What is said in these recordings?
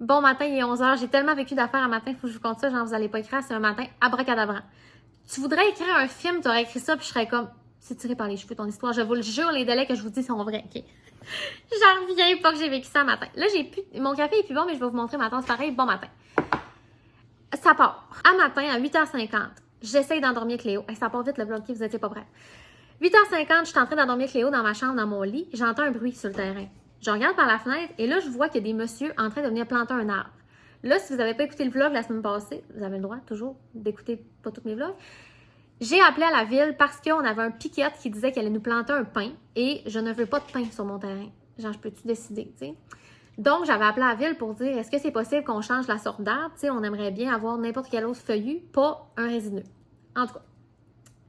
Bon matin, il est 11h. J'ai tellement vécu d'affaires un matin, il faut que je vous conte ça. Genre, vous allez pas écrire, c'est un matin abracadabrant. Tu voudrais écrire un film, tu aurais écrit ça, puis je serais comme, c'est tiré par les cheveux ton histoire. Je vous le jure, les délais que je vous dis sont vrais, OK? J'en reviens pas que j'ai vécu ça un matin. Là, mon café est plus bon, mais je vais vous montrer ma tasse pareil. Bon matin. Ça part. À matin, à 8h50, j'essaye d'endormir Cléo. Ça part vite le vlog, vous étiez pas prêts. 8h50, je suis en train d'endormir Cléo dans ma chambre, dans mon lit. J'entends un bruit sur le terrain. Je regarde par la fenêtre et là, je vois qu'il y a des messieurs en train de venir planter un arbre. Là, si vous n'avez pas écouté le vlog la semaine passée, vous avez le droit toujours d'écouter pas tous mes vlogs. J'ai appelé à la ville parce qu'on avait un piquette qui disait qu'elle allait nous planter un pin et je ne veux pas de pain sur mon terrain. Genre, je peux-tu décider, tu sais? Donc, j'avais appelé à la ville pour dire, est-ce que c'est possible qu'on change la sorte d'arbre? Tu sais, on aimerait bien avoir n'importe quel autre feuillu, pas un résineux. En tout cas.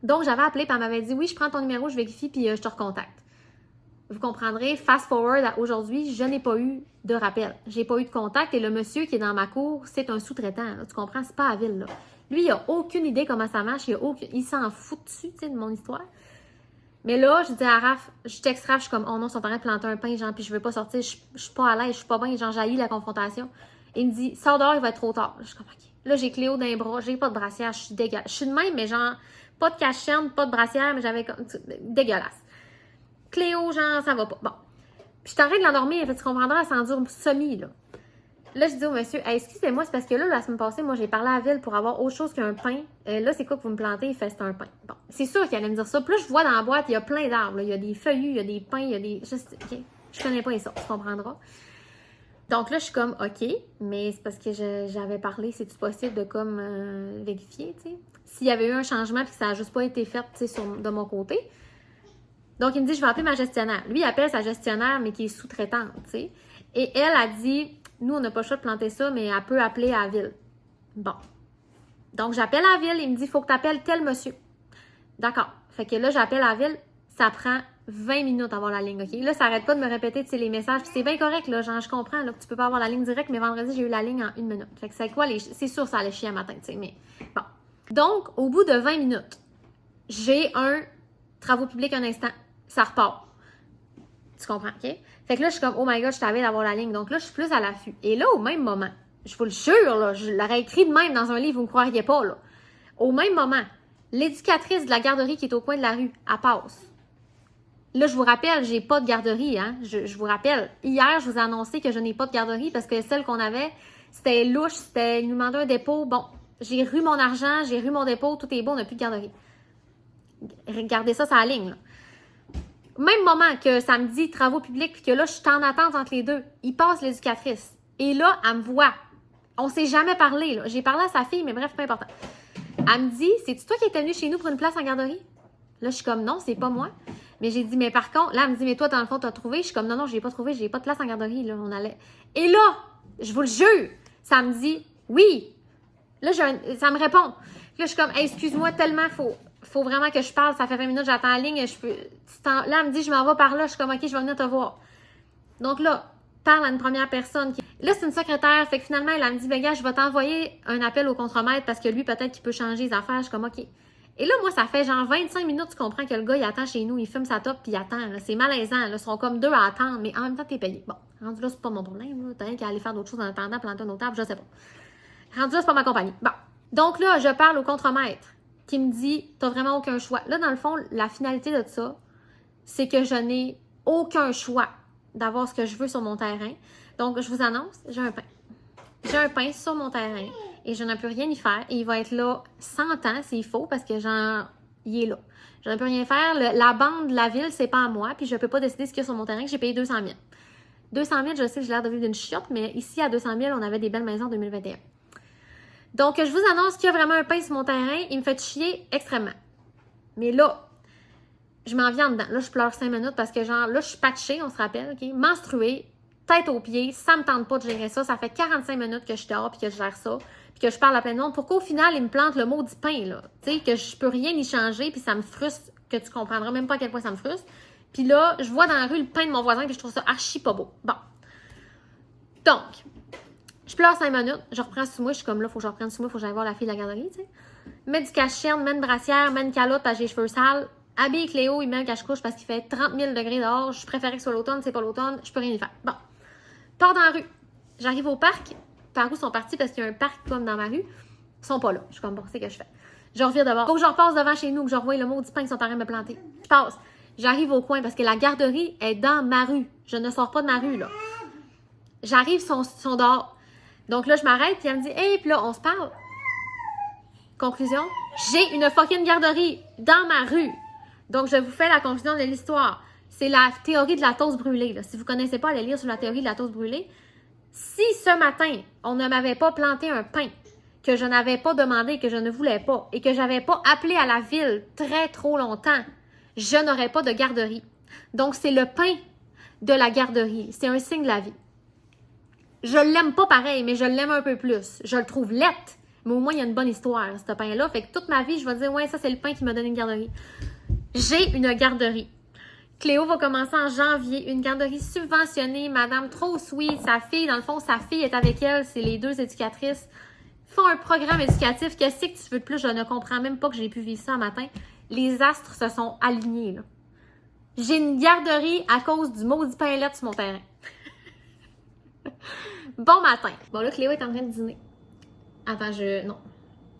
Donc, j'avais appelé, puis elle m'avait dit, oui, je prends ton numéro, je vérifie, puis je te recontacte. Vous comprendrez, fast forward à aujourd'hui, je n'ai pas eu de rappel. J'ai pas eu de contact et le monsieur qui est dans ma cour, c'est un sous-traitant. Là, tu comprends? C'est pas à la ville, là. Lui, il a aucune idée comment ça marche. Il s'en fout dessus, tu sais, de mon histoire. Mais là, je dis à Raph, je texte Raph, je suis comme, oh non, ils sont en train de planter un pain, genre, puis je veux pas sortir, je suis pas à l'aise, je suis pas bien, genre, j'haïs la confrontation. Et il me dit, sors dehors, il va être trop tard. Je suis comme, OK. Là, j'ai Cléo dans les bras, j'ai pas de brassière, je suis dégueulasse. Je suis de même, mais genre, pas de cachette, pas de brassière, mais j'avais comme, dégueulasse. Cléo, genre, ça va pas. Bon. Puis je suis en train de l'endormir, tu comprendras, elle s'endure semi, là. Là, je dis au monsieur, hey, excusez-moi, c'est parce que là, la semaine passée, moi, j'ai parlé à la ville pour avoir autre chose qu'un pain. Là, c'est quoi que vous me plantez? Il fait, c'est un pain. Bon, c'est sûr qu'il allait me dire ça. Puis là, je vois dans la boîte, il y a plein d'arbres. Il y a des feuillus, il y a des pins, il y a des. OK. Je connais pas les sortes, tu comprendras. Donc là, je suis comme, OK, mais c'est parce que j'avais parlé, c'est-tu possible de comme vérifier, tu sais? S'il y avait eu un changement puis que ça n'a juste pas été fait, tu sais, de mon côté. Donc, il me dit, je vais appeler ma gestionnaire. Lui, il appelle sa gestionnaire, mais qui est sous-traitante, tu sais. Et elle a dit, nous, on n'a pas le choix de planter ça, mais elle peut appeler à la ville. Bon. Donc, j'appelle à la ville. Il me dit, il faut que tu appelles tel monsieur. D'accord. Fait que là, j'appelle à la ville. Ça prend 20 minutes à avoir la ligne, OK? Là, ça n'arrête pas de me répéter, tu sais, les messages. Puis c'est bien correct, là. Genre, je comprends, là, que tu peux pas avoir la ligne directe, mais vendredi, j'ai eu la ligne en 1 minute. Fait que c'est quoi c'est sûr, ça allait chier un matin, tu sais, mais bon. Donc, au bout de 20 minutes, j'ai un travaux publics un instant. Ça repart. Tu comprends, OK? Fait que là, je suis comme, oh my God, je t'avais d'avoir la ligne. Donc là, je suis plus à l'affût. Et là, au même moment, je vous le jure, là, je l'aurais écrit de même dans un livre, vous ne me croiriez pas, là. Au même moment, l'éducatrice de la garderie qui est au coin de la rue, elle passe. Là, je vous rappelle, j'ai pas de garderie, hein. Je vous rappelle, hier, je vous ai annoncé que je n'ai pas de garderie parce que celle qu'on avait, c'était louche, il nous demandait un dépôt. Bon, j'ai rue mon argent, j'ai rue mon dépôt, tout est beau, on n'a plus de garderie. Regardez ça, c'est la ligne, là. Même moment que ça me dit travaux publics, puis que là, je suis en attente entre les deux, il passe l'éducatrice. Et là, elle me voit. On s'est jamais parlé, là. J'ai parlé à sa fille, mais bref, pas important. Elle me dit, c'est-tu toi qui étais venue chez nous pour une place en garderie? Là, je suis comme, non, c'est pas moi. Mais j'ai dit, mais par contre, là, elle me dit, mais toi, dans le fond, t'as trouvé? Je suis comme, non, j'ai pas trouvé, j'ai pas de place en garderie, là. On allait. Et là, je vous le jure, ça me dit, oui. Là, ça me répond. Là, je suis comme, hey, excuse-moi, tellement, faut vraiment que je parle. Ça fait 20 minutes, j'attends la ligne. Là, elle me dit, je m'en vais par là. Je suis comme, OK, je vais venir te voir. Donc là, parle à une première personne. Là, c'est une secrétaire. Fait que finalement, elle me dit, ben gars, je vais t'envoyer un appel au contremaître parce que lui, peut-être qu'il peut changer les affaires. Je suis comme, OK. Et là, moi, ça fait genre 25 minutes, tu comprends que le gars, il attend chez nous. Il fume sa top puis il attend. C'est malaisant. Là, ils sont comme deux à attendre, mais en même temps, t'es payé. Bon, rendu là, c'est pas mon problème. T'as rien qu'à aller faire d'autres choses en attendant, planter un autre arbre, je sais pas. Rendu là, c'est pas ma compagnie. Bon. Donc là, je parle au contremaître qui me dit, t'as vraiment aucun choix. Là, dans le fond, la finalité de ça, c'est que je n'ai aucun choix d'avoir ce que je veux sur mon terrain. Donc, je vous annonce, j'ai un pain. J'ai un pain sur mon terrain et je ne peux rien y faire. Et il va être là 100 ans s'il faut parce que genre, il est là. Je ne peux rien faire. La bande de la ville, c'est pas à moi. Puis je ne peux pas décider ce qu'il y a sur mon terrain que j'ai payé 200 000. 200 000, je sais que j'ai l'air de vivre d'une chiotte, mais ici, à 200 000, on avait des belles maisons en 2021. Donc, je vous annonce qu'il y a vraiment un pain sur mon terrain. Il me fait chier extrêmement. Mais là, je m'en viens dedans. Là, je pleure 5 minutes parce que genre, là, je suis patchée, on se rappelle, OK? Menstruée, tête aux pieds, ça me tente pas de gérer ça. Ça fait 45 minutes que je dors puis que je gère ça, puis que je parle à plein de monde. Pourquoi au final, il me plante le mot du pain, là? Tu sais, que je peux rien y changer puis ça me frustre, que tu comprendras même pas à quel point ça me frustre. Puis là, je vois dans la rue le pain de mon voisin puis je trouve ça archi pas beau. Bon. Donc, je pleure 5 minutes, je reprends sous moi, je suis comme là, faut que je reprenne sous moi, faut que j'aille voir la fille de la garderie, tu sais. Mets du cache-chienne, mets une brassière, mets une calotte parce que j'ai les cheveux sales. Habille Cléo, il met un cache-couche parce qu'il fait 30 000 degrés dehors. Je préférais que ce soit l'automne, c'est pas l'automne, je peux rien y faire. Bon. Pars dans la rue. J'arrive au parc, par où sont partis parce qu'il y a un parc comme dans ma rue. Ils sont pas là. Je suis comme, bon, c'est ce que je fais. Je reviens d'abord. Faut que je repasse devant chez nous, que je revoie le maudit pain qui sont en train de me planter. Je passe. J'arrive au coin parce que la garderie est dans ma rue. Je ne sors pas de ma rue, là. J'arrive, ils sont dehors. Donc là, je m'arrête, puis elle me dit, hey, puis là, on se parle. Conclusion, j'ai une fucking garderie dans ma rue. Donc, je vous fais la conclusion de l'histoire. C'est la théorie de la toast brûlée. Là. Si vous ne connaissez pas, allez lire sur la théorie de la toast brûlée. Si ce matin, on ne m'avait pas planté un pain, que je n'avais pas demandé, que je ne voulais pas, et que je n'avais pas appelé à la ville très trop longtemps, je n'aurais pas de garderie. Donc, c'est le pain de la garderie. C'est un signe de la vie. Je l'aime pas pareil, mais je l'aime un peu plus. Je le trouve laid, mais au moins, il y a une bonne histoire, ce pain-là. Fait que toute ma vie, je vais dire, ouais, ça, c'est le pain qui m'a donné une garderie. J'ai une garderie. Cléo va commencer en janvier, une garderie subventionnée, madame trop sweet, sa fille, dans le fond, sa fille est avec elle, c'est les deux éducatrices. Ils font un programme éducatif, qu'est-ce que tu veux de plus? Je ne comprends même pas que j'ai pu vivre ça un matin. Les astres se sont alignés, là. J'ai une garderie à cause du maudit pain lait sur mon terrain. Bon matin. Bon, là, Cléo est en train de dîner. Attends, non.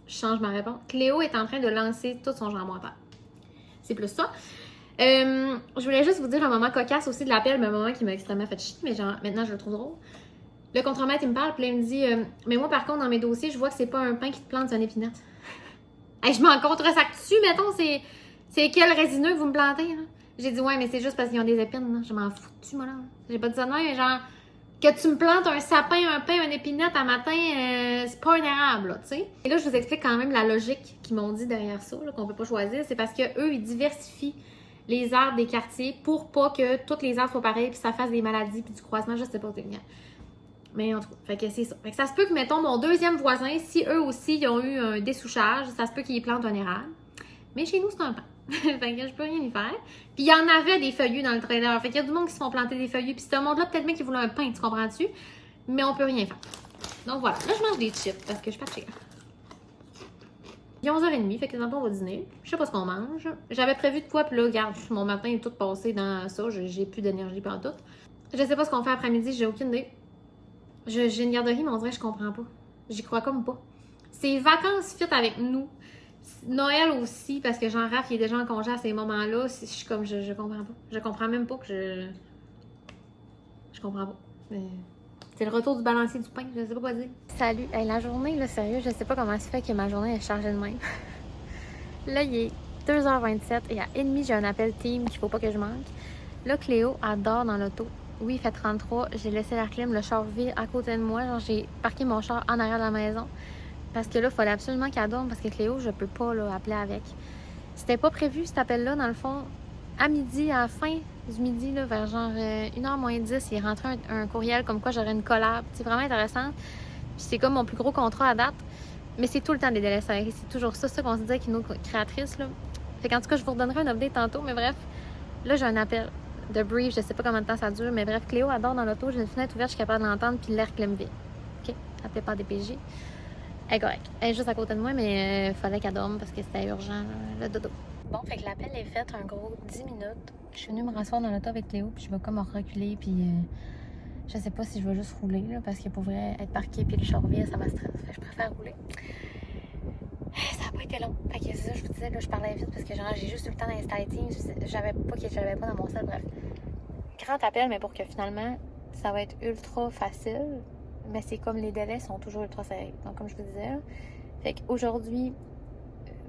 Je change ma réponse. Cléo est en train de lancer tout son jambon à terre. C'est plus ça. Je voulais juste vous dire un moment cocasse aussi de l'appel, mais un moment qui m'a extrêmement fait chier, mais genre, maintenant, je le trouve drôle. Le contremaître, il me parle, puis là, il me dit mais moi, par contre, dans mes dossiers, je vois que c'est pas un pain qui te plante, c'est un épinette. Hey, je m'en contre-sac dessus, mettons, c'est quel résineux que vous me plantez, là? J'ai dit, ouais, mais c'est juste parce qu'ils ont des épines, là. Je m'en fous dessus, moi, là. J'ai pas dit ça de même, mais genre, que tu me plantes un sapin, un pain, un épinette à matin, c'est pas un érable, là, tu sais. Et là, je vous explique quand même la logique qu'ils m'ont dit derrière ça, là, qu'on peut pas choisir. C'est parce qu'eux, ils diversifient les arbres des quartiers pour pas que toutes les arbres soient pareils puis ça fasse des maladies puis du croisement, je sais pas, c'est bien. Mais en tout cas, fait que c'est ça. Fait que ça se peut que, mettons, mon deuxième voisin, si eux aussi, ils ont eu un dessouchage, ça se peut qu'ils plantent un érable. Mais chez nous, c'est un pain. Fait que je peux rien y faire. Puis il y en avait des feuillus dans le trailer. Fait qu'il y a du monde qui se font planter des feuillus. Puis ce monde-là, peut-être même qu'ils voulaient un pain, tu comprends-tu? Mais on peut rien faire. Donc voilà. Là, je mange des chips parce que je suis pas chère. Il est 11h30, fait que tantôt on va dîner. Je sais pas ce qu'on mange. J'avais prévu de quoi, puis là, regarde, mon matin est tout passé dans ça. J'ai plus d'énergie pendant tout. Je sais pas ce qu'on fait après-midi, j'ai aucune idée. J'ai une garderie, mais on dirait que je comprends pas. J'y crois comme pas. Ces vacances fit avec nous. Noël aussi, parce que Jean-Raph, il est déjà en congé à ces moments-là. Je suis comme, je comprends pas. Je comprends même pas que je comprends pas. Mais c'est le retour du balancier du pain, je sais pas quoi dire. Salut. Hey, la journée, là, sérieux, je sais pas comment se fait que ma journée est chargée de même. Là, il est 2h27 et à 1h30, j'ai un appel team qu'il faut pas que je manque. Là, Cléo, elle dort dans l'auto. Oui, il fait 33. J'ai laissé la clim, le char vire à côté de moi. Genre, j'ai parqué mon char en arrière de la maison. Parce que là, il fallait absolument qu'elle dorme parce que Cléo, je peux pas là, appeler avec. C'était pas prévu cet appel-là, dans le fond. À midi, à la fin du midi, là, vers genre 1h moins 10, il est rentré un courriel comme quoi j'aurais une collab. C'est vraiment intéressant. Puis c'est comme mon plus gros contrat à date. Mais c'est tout le temps des délais serrés. C'est toujours ça qu'on se dit avec une autre créatrice. Là. Fait qu'en tout cas, je vous redonnerai un update tantôt. Mais bref, là, j'ai un appel de brief. Je sais pas combien de temps ça dure. Mais bref, Cléo adore dans l'auto. J'ai une fenêtre ouverte, je suis capable de l'entendre. Puis l'air clim vide. OK? Elle fait pas DPJ. Elle est correcte. Elle est juste à côté de moi, mais il fallait qu'elle dorme parce que c'était urgent, le dodo. Bon, fait que l'appel est fait un gros 10 minutes. Je suis venue me rasseoir dans l'auto avec Cléo, puis je vais comme reculer, puis je sais pas si je vais juste rouler, là, parce que pour vrai, être parquée puis le char vide, ça m'a stressé. Fait que je préfère rouler. Ça n'a pas été long. Fait que c'est ça, je vous disais, là, je parlais vite parce que genre, j'ai juste eu le temps d'installer Teams. J'avais pas dans mon sel, bref. Grand appel, mais pour que finalement, ça va être ultra facile. Mais c'est comme les délais sont toujours ultra serrés. Donc, comme je vous disais, là, fait qu'aujourd'hui,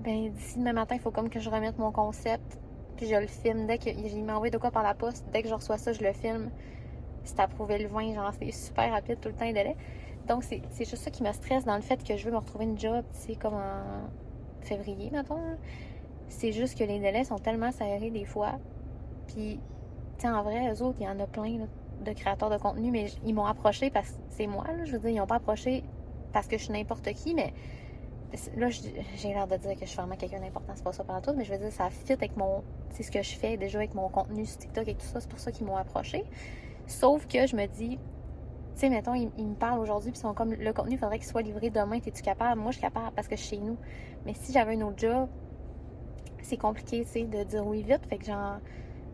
ben, d'ici demain matin, il faut comme que je remette mon concept. Puis je le filme. Dès qu'il m'a envoyé de quoi par la poste, dès que je reçois ça, je le filme. C'est approuvé le 20, genre, c'est super rapide tout le temps les délais. Donc, c'est juste ça qui me stresse dans le fait que je veux me retrouver une job, tu sais, comme en février, mettons. C'est juste que les délais sont tellement serrés des fois. Puis, tu sais, en vrai, eux autres, il y en a plein, là, de créateurs de contenu, mais ils m'ont approché parce que c'est moi, là, je veux dire, ils n'ont pas approché parce que je suis n'importe qui, mais là, j'ai l'air de dire que je suis vraiment quelqu'un d'important, c'est pas ça par tout, mais je veux dire, ça fit avec mon, c'est ce que je fais déjà avec mon contenu sur TikTok et tout ça, c'est pour ça qu'ils m'ont approché. Sauf que je me dis, tu sais, mettons, ils me parlent aujourd'hui, puis ils sont comme, le contenu, il faudrait qu'il soit livré demain, es-tu capable? Moi, je suis capable parce que je suis chez nous. Mais si j'avais un autre job, c'est compliqué, tu sais, de dire oui vite, fait que genre,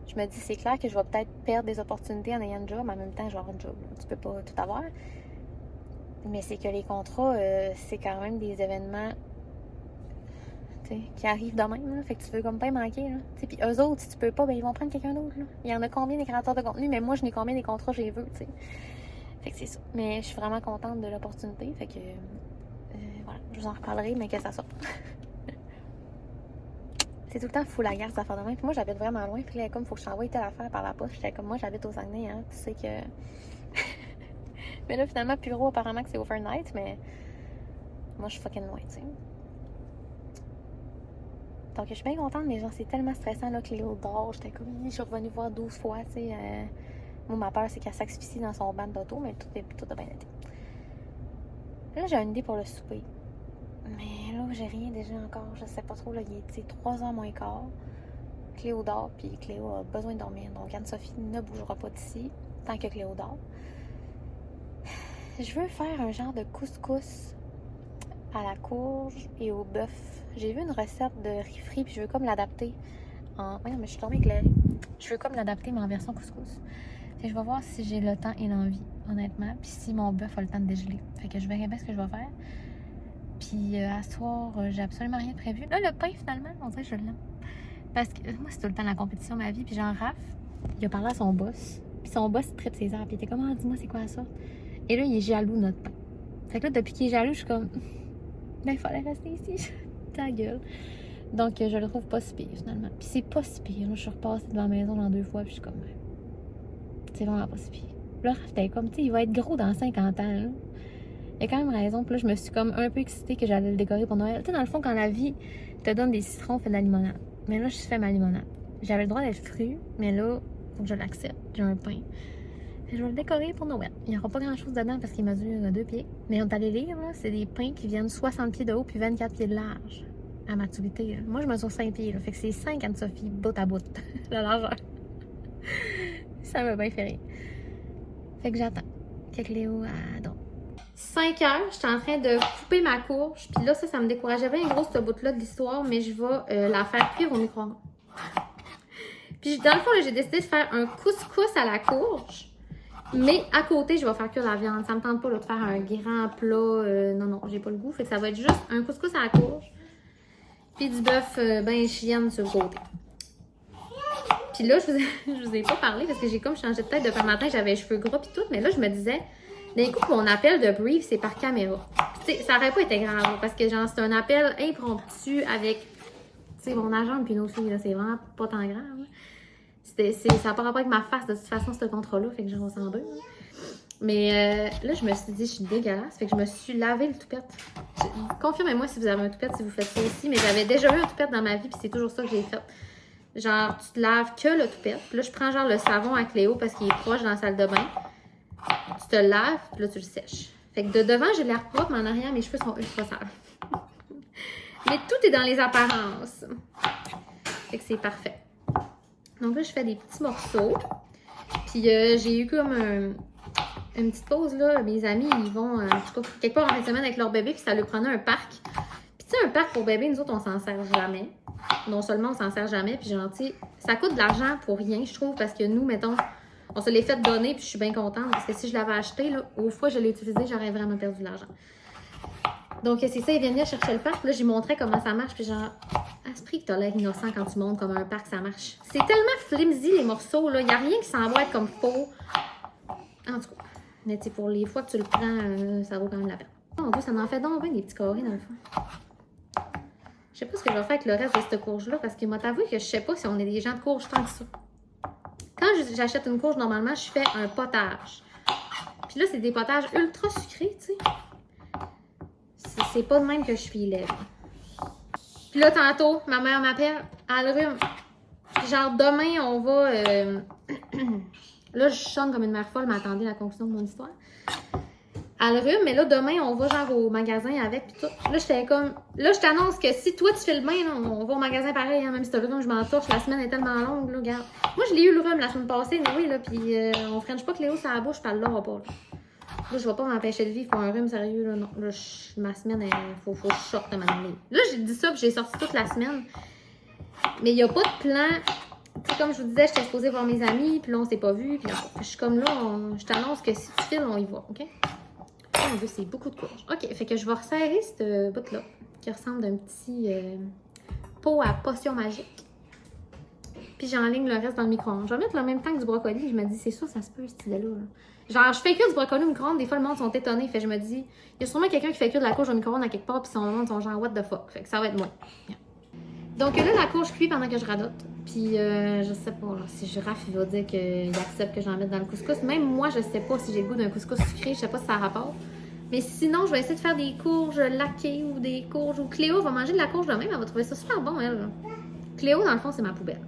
je me dis, c'est clair que je vais peut-être perdre des opportunités en ayant un job, mais en même temps, je vais avoir un job. Là. Tu peux pas tout avoir. Mais c'est que les contrats, c'est quand même des événements qui arrivent de même. Là. Fait que tu veux comme pas y manquer. Puis eux autres, si tu peux pas, ben ils vont prendre quelqu'un d'autre. Là. Il y en a combien des créateurs de contenu? Mais moi, je n'ai combien des contrats j'ai veux. T'sais. Fait que c'est ça. Mais je suis vraiment contente de l'opportunité. Fait que voilà, je vous en reparlerai, mais que ça sorte. C'est tout le temps fou la guerre, cette affaire de même. Puis moi, j'habite vraiment loin. Puis là, comme, faut que je t'envoie telle affaire par la poste. J'étais comme, moi, j'habite au Saguenay, hein. Tu sais que. Mais là, finalement, Puro, apparemment que c'est overnight, mais moi, je suis fucking loin, tu sais. Donc, je suis bien contente, mais genre, c'est tellement stressant, là, que Léo dort. J'étais comme, je suis revenue voir 12 fois, tu sais. Moi, ma peur, c'est qu'elle s'asphyxie dans son banc d'auto, mais tout a bien été. Là, j'ai une idée pour le souper. Mais là, j'ai rien déjà encore. Je sais pas trop, là, il est 3h moins quart. Cléo dort, puis Cléo a besoin de dormir. Donc, Anne-Sophie ne bougera pas d'ici tant que Cléo dort. Je veux faire un genre de couscous à la courge et au bœuf. J'ai vu une recette de riz frit, puis je veux comme l'adapter en... Oui, mais je suis tombée éclairée. Je veux comme l'adapter, mais en version couscous. Et je vais voir si j'ai le temps et l'envie, honnêtement. Puis si mon bœuf a le temps de dégeler. Fait que je verrai bien ce que je vais faire. Puis à ce soir, j'ai absolument rien de prévu. Là, le pain, finalement, on dirait que je l'aime. Parce que moi, c'est tout le temps la compétition, ma vie. Puis genre, Raph, il a parlé à son boss. Puis son boss, il tripe ses heures. Puis il était comme, ah, dis-moi, c'est quoi ça? Et là, il est jaloux de notre pain. Fait que là, depuis qu'il est jaloux, je suis comme, ben, il fallait rester ici. Ta gueule. Donc, je le trouve pas si pire, finalement. Puis c'est pas si pire. Là, je suis repassée devant la maison dans 2 fois. Puis je suis comme, c'est vraiment pas si pire. Là, Raph, t'es comme, tu sais, il va être gros dans 50 ans, là. Il a quand même raison. Puis là, je me suis comme un peu excitée que j'allais le décorer pour Noël. Tu sais, dans le fond, quand la vie te donne des citrons, fais de la limonade. Mais là, je fais ma limonade. J'avais le droit d'être fru, mais là, faut que je l'accepte. J'ai un pain. Je vais le décorer pour Noël. Il n'y aura pas grand-chose dedans parce qu'il mesure 2 pieds. Mais on est allé lire, là, c'est des pains qui viennent 60 pieds de haut puis 24 pieds de large à maturité. Là. Moi, je mesure 5 pieds. Là. Fait que c'est 5 Anne-Sophie, bout à bout, la largeur. Ça m'a bien fait rire. Fait que j'attends que Léo donc 5 heures, je suis en train de couper ma courge. Puis là, ça me décourageait bien gros, cette bout-là de l'histoire, mais je vais la faire cuire au micro-ondes. Puis dans le fond, j'ai décidé de faire un couscous à la courge. Mais à côté, je vais faire cuire la viande. Ça me tente pas là, de faire un grand plat. Non, j'ai pas le goût. Fait que ça va être juste un couscous à la courge. Puis du bœuf ben chienne sur le côté. Puis là, je vous ai pas parlé parce que j'ai comme changé de tête depuis le matin. J'avais les cheveux gras puis tout. Mais là, je me disais... D'un coup, mon appel de brief, c'est par caméra. Tu sais, ça aurait pas été grave, parce que genre, c'est un appel impromptu avec, tu sais, mon agent puis nos filles, là, c'est vraiment pas tant grave. Ça n'a pas rapport avec ma face, de toute façon, ce contrat-là, fait que j'en ressens deux. Mais là, je me suis dit, je suis dégueulasse, fait que je me suis lavé le toupette. Confirmez-moi si vous avez un toupette, si vous faites ça aussi, mais j'avais déjà eu un toupette dans ma vie, puis c'est toujours ça que j'ai fait. Genre, tu te laves que le toupette, puis là, je prends genre le savon à Cléo parce qu'il est proche dans la salle de bain. Tu te laves, puis là, tu le sèches. Fait que de devant, j'ai l'air propre, mais en arrière, mes cheveux sont ultra sales. Mais tout est dans les apparences. Fait que c'est parfait. Donc là, je fais des petits morceaux. Puis j'ai eu comme une petite pause, là. Mes amis, ils vont, en tout cas, quelque part en fin de semaine avec leur bébé, puis ça leur prenait un parc. Puis tu sais, un parc pour bébé, nous autres, on s'en sert jamais. Non seulement on s'en sert jamais, puis genre, tu sais, ça coûte de l'argent pour rien, je trouve, parce que nous, mettons... On se l'est fait donner, puis je suis bien contente, parce que si je l'avais acheté, là, aux fois que je l'ai utilisé, j'aurais vraiment perdu de l'argent. Donc, c'est ça, ils viennent chercher le parc, puis là, j'y montrais comment ça marche, puis genre, esprit que t'as l'air innocent quand tu montres comment un parc, ça marche. C'est tellement flimsy, les morceaux, là, il n'y a rien qui s'envoie être comme faux. En tout cas, mais tu sais, pour les fois que tu le prends, ça vaut quand même la peine. Oh mon Dieu, ça m'en fait donc bien des petits carrés dans le fond. Je sais pas ce que je vais faire avec le reste de cette courge-là, parce que moi, t'avoue que je sais pas si on est des gens de courge tant que ça. Quand j'achète une courge, normalement, je fais un potage. Puis là, c'est des potages ultra sucrés, tu sais. C'est pas de même que je suis laide. Puis là, tantôt, ma mère m'appelle, elle rhume. Genre, demain, on va... Là, je sonne comme une mère folle, mais attendez la conclusion de mon histoire. Elle rhume, mais là, demain, on va genre au magasin avec, puis tout. Là, j'étais comme... Là, je t'annonce que si toi, tu fais le bain, là, on va au magasin pareil, hein, même si t'as le rhume, je m'en torche. La semaine est tellement longue, là, regarde. Moi, je l'ai eu le rhume la semaine passée, mais oui, là, puis on french pas Cléo sur la bouche, puis elle l'aura pas, là. Là, je vais pas m'empêcher de vivre pour un rhume sérieux, là, non. Là, ma semaine, il faut que je sorte de ma année. Là, j'ai dit ça, puis j'ai sorti toute la semaine. Mais il n'y a pas de plan... Tu sais, comme je vous disais, j'étais supposée voir mes amis, puis là, on s'est pas vus, puis je suis comme là, je t'annonce que si tu files, on y va, OK? Oh mon Dieu, c'est beaucoup de courge. OK, fait que je vais resserrer ce bout-là, qui ressemble d'un petit pot à potion magique. Puis j'enligne le reste dans le micro-ondes. Je vais mettre le même temps que du brocoli. Je me dis, c'est sûr, ça se peut, cette idée-là. Genre, je fais cuire du brocoli au micro-ondes. Des fois, le monde sont étonnés. Fait que je me dis, il y a sûrement quelqu'un qui fait cuire de la courge au micro-ondes à quelque part. Puis son monde sont genre, what the fuck. Fait que ça va être moi. Donc là, la courge cuit pendant que je radote. Puis je sais pas, là, si Girafe, il va dire qu'il accepte que j'en mette dans le couscous. Même moi, je sais pas si j'ai le goût d'un couscous sucré. Je sais pas si ça a rapport. Mais sinon, je vais essayer de faire des courges laquées ou des courges. Ou Cléo va manger de la courge de même. Elle va trouver ça super bon, elle. Cléo, dans le fond, c'est ma poubelle.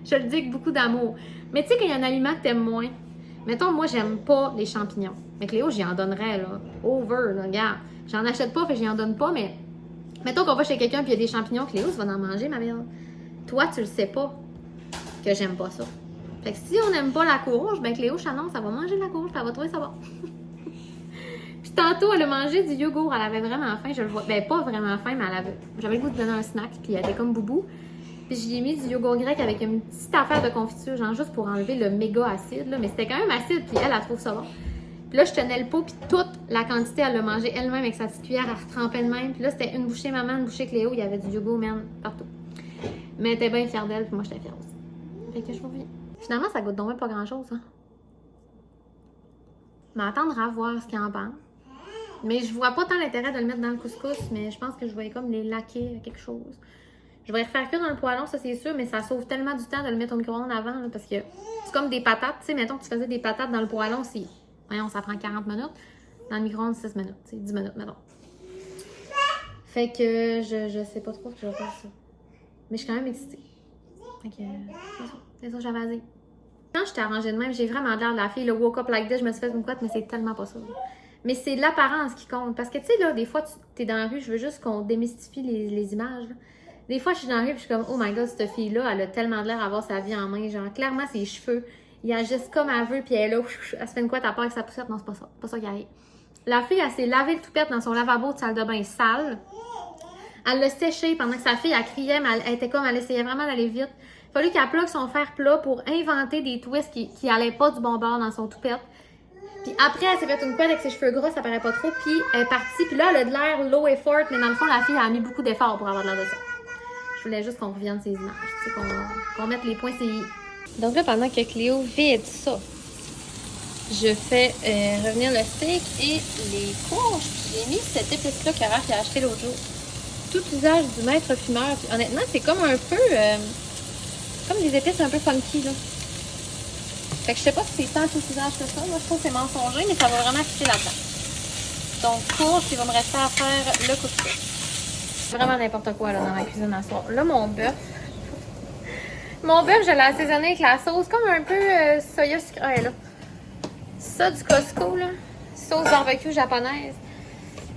Je le dis avec beaucoup d'amour. Mais tu sais, quand il y a un aliment que t'aimes moins, mettons, moi, j'aime pas les champignons. Mais Cléo, j'y en donnerais, là. Over, là, regarde. J'en achète pas, fait que j'y en donne pas, mais mettons qu'on va chez quelqu'un puis il y a des champignons, Cléo, tu vas en manger, ma belle. Toi, tu le sais pas que j'aime pas ça. Fait que si on n'aime pas la courge, ben Cléo, je t'annonce, elle va manger de la courge, puis elle va trouver ça bon. Puis tantôt, elle a mangé du yogourt, elle avait vraiment faim, je le vois. Ben, pas vraiment faim, mais j'avais le goût de donner un snack, puis elle était comme boubou. Puis j'y ai mis du yogourt grec avec une petite affaire de confiture, genre juste pour enlever le méga acide, là. Mais c'était quand même acide, puis elle trouve ça bon. Puis là, je tenais le pot, puis toute la quantité, elle l'a mangé elle-même avec sa petite cuillère, elle retrempait de même. Puis là, c'était une bouchée maman, une bouchée Cléo, il y avait du yogourt, man, partout. Mais elle était bien fière d'elle, puis moi, j'étais fière aussi. Fait que je reviens. Finalement, ça goûte donc même pas grand-chose, hein. Mais attendra à voir ce qu'il en pense. Mais je vois pas tant l'intérêt de le mettre dans le couscous, mais je pense que je vais comme les laquer à quelque chose. Je vais les refaire cuire dans le poêlon, ça c'est sûr, mais ça sauve tellement du temps de le mettre au micro-ondes avant, là, parce que c'est comme des patates. Tu sais, mettons que tu faisais des patates dans le poêlon, voyons, ça prend 40 minutes. Dans le micro-ondes, 6 minutes. C'est 10 minutes, mettons. Fait que je sais pas trop ce que je vais faire ça. Mais je suis quand même excitée. Fait que c'est ça, j'avais à dire. Quand je t'ai arrangée de même, j'ai vraiment l'air de la fille, le woke up like this, je me suis fait une couette, mais c'est tellement pas ça. Mais c'est l'apparence qui compte. Parce que tu sais, là, des fois, t'es dans la rue, je veux juste qu'on démystifie les images. Là. Des fois, je suis dans la rue et je suis comme, oh my god, cette fille-là, elle a tellement l'air d'avoir sa vie en main. Genre, clairement, ses cheveux, ils agissent comme elle veut, puis elle est là, elle se fait une couette à part avec sa poussette. Non, c'est pas ça. C'est pas ça qui arrive. La fille, elle s'est lavé le toupette dans son lavabo de salle de bain sale. Elle l'a séché pendant que sa fille, elle criait, mais elle était comme, elle essayait vraiment d'aller vite. Il a fallu qu'elle plug son fer plat pour inventer des twists qui allaient pas du bon bord dans son toupette. Puis après, elle s'est fait une couette avec ses cheveux gras, ça paraît pas trop, puis elle est partie. Puis là, elle a de l'air low effort, mais dans le fond, la fille a mis beaucoup d'efforts pour avoir de l'air de ça. Je voulais juste qu'on revienne ces images, tu sais, qu'on mette les points CI. Donc là, pendant que Cléo vide ça, je fais revenir le steak et les courges. J'ai mis cette épice-là que Raph a acheté l'autre jour. Tout usage du maître fumeur. Puis honnêtement, c'est comme un peu... comme des épices un peu funky, là. Fait que je sais pas si c'est tant tout usage que ça. Moi, je trouve que c'est mensonger, mais ça va vraiment fitter là-dedans. Donc, courge, il va me rester à faire le couscous. Vraiment n'importe quoi, là, dans ma cuisine à soir. Là, mon bœuf. Mon bœuf, je l'ai assaisonné avec la sauce, comme un peu soya sucré. Ouais, là. Ça, du Costco, là. Sauce barbecue japonaise.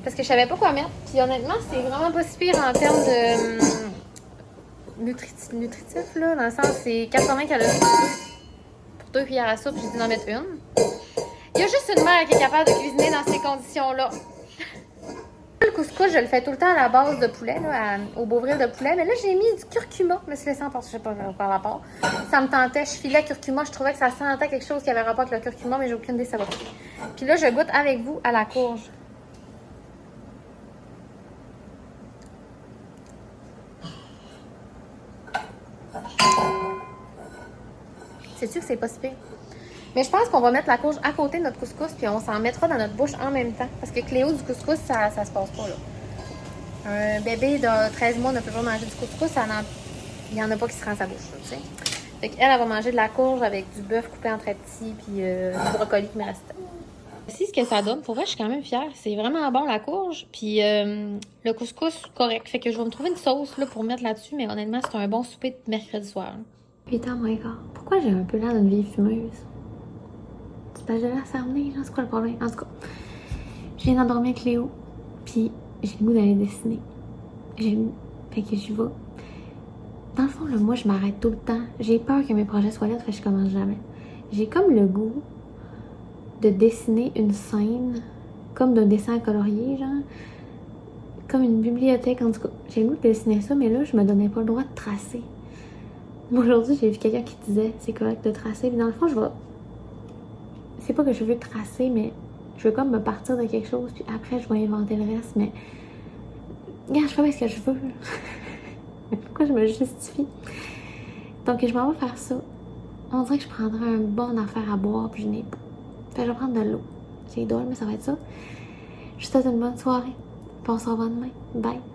Parce que je savais pas quoi mettre. Puis honnêtement, c'est vraiment pas si pire en termes de nutritif, là. Dans le sens, c'est 80 calories. Pour 2 cuillères à soupe, j'ai dit d'en mettre une. Il y a juste une mère qui est capable de cuisiner dans ces conditions-là. Le couscous, je le fais tout le temps à la base de poulet, là, au Beauvril de poulet. Mais là, j'ai mis du curcuma. Je me suis laissée en parce que je sais pas par rapport. Ça me tentait. Je filais curcuma. Je trouvais que ça sentait quelque chose qui avait rapport avec le curcuma, mais j'ai aucune idée ça va. Puis là, je goûte avec vous à la courge. C'est-tu que c'est pas si pire? Mais je pense qu'on va mettre la courge à côté de notre couscous, puis on s'en mettra dans notre bouche en même temps. Parce que Cléo, du couscous, ça se passe pas, là. Un bébé de 13 mois ne peut pas manger du couscous, il y en a pas qui se rend à sa bouche, tu sais. Fait qu'elle, elle va manger de la courge avec du bœuf coupé en très petits, puis du brocoli qui me restait. Voici ce que ça donne. Pour vrai, je suis quand même fière. C'est vraiment bon, la courge. Puis le couscous, correct. Fait que je vais me trouver une sauce là, pour mettre là-dessus, mais honnêtement, c'est un bon souper de mercredi soir. 8h15. Pourquoi j'ai un peu l'air d'une vieille fumeuse? C'est parce que j'ai l'air fermée, là. C'est quoi le problème? En tout cas, je viens d'endormir Cléo, puis j'ai le goût d'aller dessiner. Fait que j'y vais. Dans le fond, là, moi, je m'arrête tout le temps. J'ai peur que mes projets soient là, fait que je commence jamais. J'ai comme le goût de dessiner une scène, comme d'un dessin à colorier, genre. Comme une bibliothèque, en tout cas. J'ai le goût de dessiner ça, mais là, je me donnais pas le droit de tracer. Aujourd'hui, j'ai vu quelqu'un qui disait c'est correct de tracer. Mais dans le fond, c'est pas que je veux tracer, mais Je veux comme me partir de quelque chose, puis après, je vais inventer le reste, mais... Regarde, je fais bien ce que je veux. Pourquoi je me justifie? Donc, je m'en vais faire ça. On dirait que je prendrais une bonne affaire à boire, puis je n'ai pas. Fait que je vais prendre de l'eau. C'est drôle, mais ça va être ça. Je te souhaite une bonne soirée. Puis on se revoit demain. Bye!